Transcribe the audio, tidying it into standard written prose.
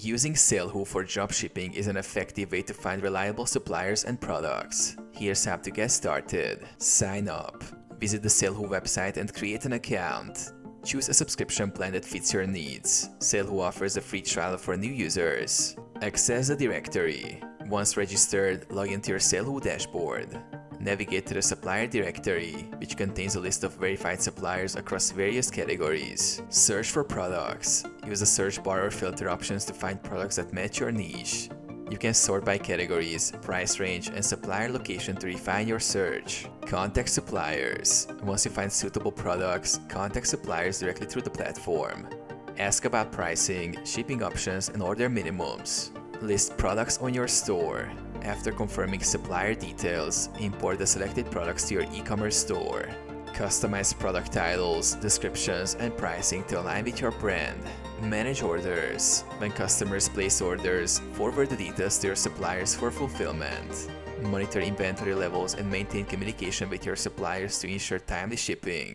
Using SaleHoo for dropshipping is an effective way to find reliable suppliers and products. Here's how to get started. Sign up. Visit the SaleHoo website and create an account. Choose a subscription plan that fits your needs. SaleHoo offers a free trial for new users. Access the directory. Once registered, log into your SaleHoo dashboard. Navigate to the supplier directory, which contains a list of verified suppliers across various categories. Search for products. Use the search bar or filter options to find products that match your niche. You can sort by categories, price range, and supplier location to refine your search. Contact suppliers. Once you find suitable products, contact suppliers directly through the platform. Ask about pricing, shipping options, and order minimums. List products on your store. After confirming supplier details, import the selected products to your e-commerce store. Customize product titles, descriptions, and pricing to align with your brand. Manage orders. When customers place orders, forward the details to your suppliers for fulfillment. Monitor inventory levels and maintain communication with your suppliers to ensure timely shipping.